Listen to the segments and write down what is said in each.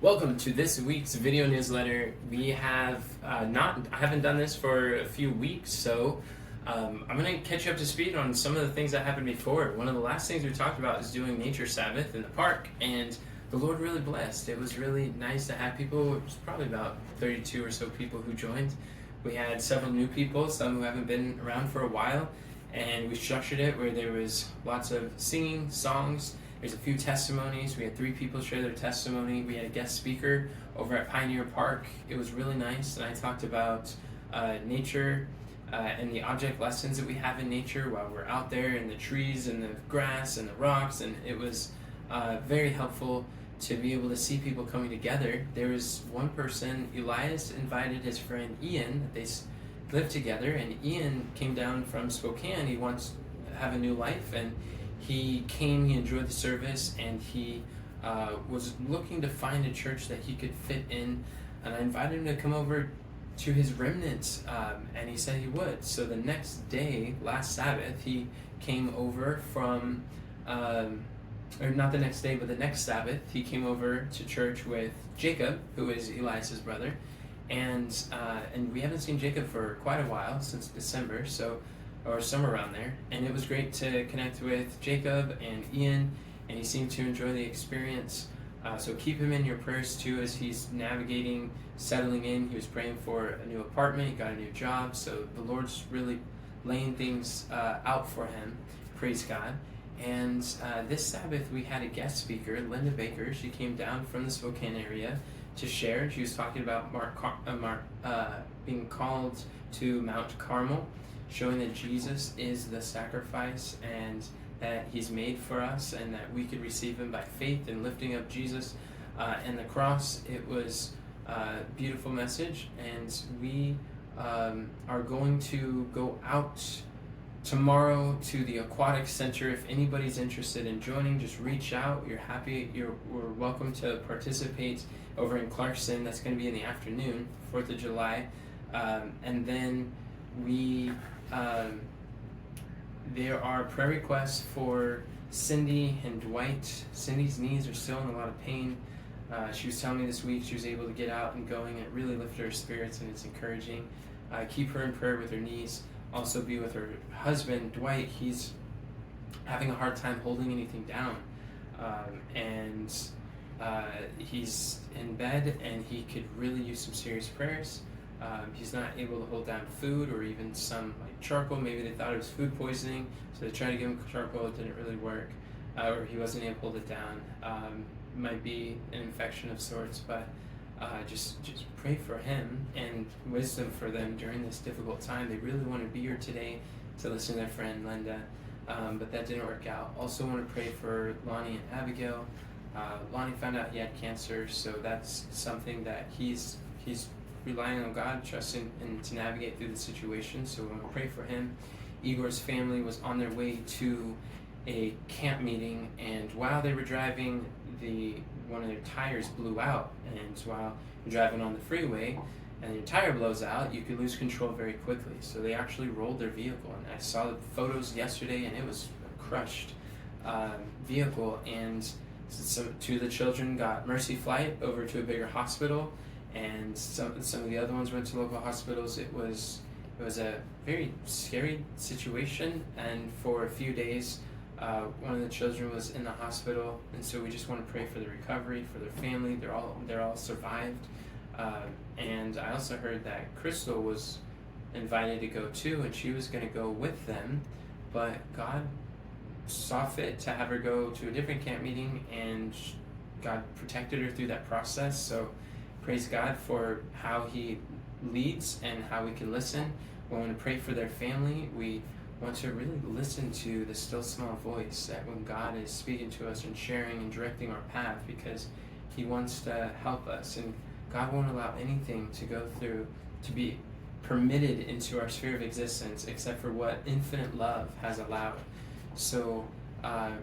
Welcome to this week's video newsletter. We have I haven't done this for a few weeks, so I'm going to catch you up to speed on some of the things that happened before. One of the last things we talked about is doing Nature Sabbath in the park, and the Lord really blessed. It was really nice to have people. It was probably about 32 or so people who joined. We had several new people, some who haven't been around for a while, and we structured it where there was lots of singing, songs. There's a few testimonies. We had 3 people share their testimony. We had a guest speaker over at Pioneer Park. It was really nice, and I talked about nature and the object lessons that we have in nature while we're out there in the trees and the grass and the rocks, and it was very helpful to be able to see people coming together. There was one person, Elias invited his friend Ian. They lived together, and Ian came down from Spokane. He wants to have a new life, and he came, he enjoyed the service, and he was looking to find a church that he could fit in, and I invited him to come over to his remnants, and he said he would. So the next day, last Sabbath, he came over from, or not the next day, but the next Sabbath, he came over to church with Jacob, who is Elias's brother, and we haven't seen Jacob for quite a while, since December, or somewhere around there, and it was great to connect with Jacob and Ian, and he seemed to enjoy the experience. So keep him in your prayers too as he's navigating, settling in. He was praying for a new apartment, he got a new job, so the Lord's really laying things out for him. Praise God. And this Sabbath we had a guest speaker, Linda Baker. She came down from the Spokane area to share. She was talking about being called to Mount Carmel, showing that Jesus is the sacrifice and that he's made for us and that we could receive him by faith and lifting up Jesus and the cross. It was a beautiful message, and we are going to go out tomorrow to the aquatic center. If anybody's interested in joining, just reach out. We're welcome to participate over in Clarkson. That's going to be in the afternoon, 4th of July. And then there are prayer requests for Cindy and Dwight. Cindy's knees are still in a lot of pain. She was telling me this week she was able to get out and going, and it really lifted her spirits, and it's encouraging. Keep her in prayer with her knees. Also be with her husband, Dwight. He's having a hard time holding anything down, and he's in bed, and he could really use some serious prayers. He's not able to hold down food or even some like charcoal. Maybe they thought it was food poisoning, so they tried to give him charcoal. It didn't really work, or he wasn't able to hold it down. Might be an infection of sorts, but just pray for him and wisdom for them during this difficult time. They really want to be here today to listen to their friend Linda, but that didn't work out. Also want to pray for Lonnie and Abigail. Lonnie found out he had cancer, so that's something that he's relying on God, trusting and to navigate through the situation. So we want to pray for him. Igor's family was on their way to a camp meeting, and while they were driving, one of their tires blew out. And while you're driving on the freeway and your tire blows out, you can lose control very quickly. So they actually rolled their vehicle, and I saw the photos yesterday, and it was a crushed vehicle. And two of the children got Mercy Flight over to a bigger hospital, and some of the other ones went to local hospitals. It was a very scary situation, and for a few days one of the children was in the hospital, and so we just want to pray for the recovery, for their family. They're all survived, and I also heard that Crystal was invited to go too, and she was going to go with them, but God saw fit to have her go to a different camp meeting, and God protected her through that process. So praise God for how he leads and how we can listen. We want to pray for their family. We want to really listen to the still small voice, that when God is speaking to us and sharing and directing our path, because he wants to help us, and God won't allow anything to go through to be permitted into our sphere of existence except for what infinite love has allowed. So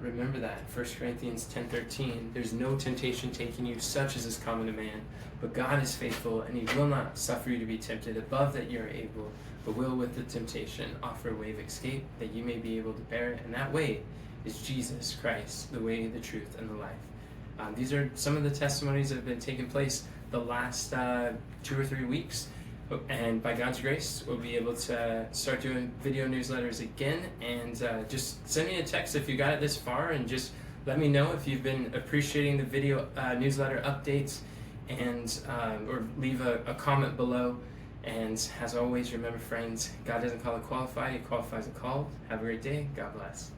remember that 1 Corinthians 10:13, there's no temptation taking you such as is common to man, but God is faithful, and he will not suffer you to be tempted above that you are able, but will with the temptation offer a way of escape, that you may be able to bear it. And that way is Jesus Christ, the way, the truth, and the life. These are some of the testimonies that have been taking place the last 2 or 3 weeks. And by God's grace, we'll be able to start doing video newsletters again. And just send me a text if you got it this far, and just let me know if you've been appreciating the video newsletter updates, and or leave a comment below. And as always, remember, friends, God doesn't call the qualified, He qualifies the called. Have a great day. God bless.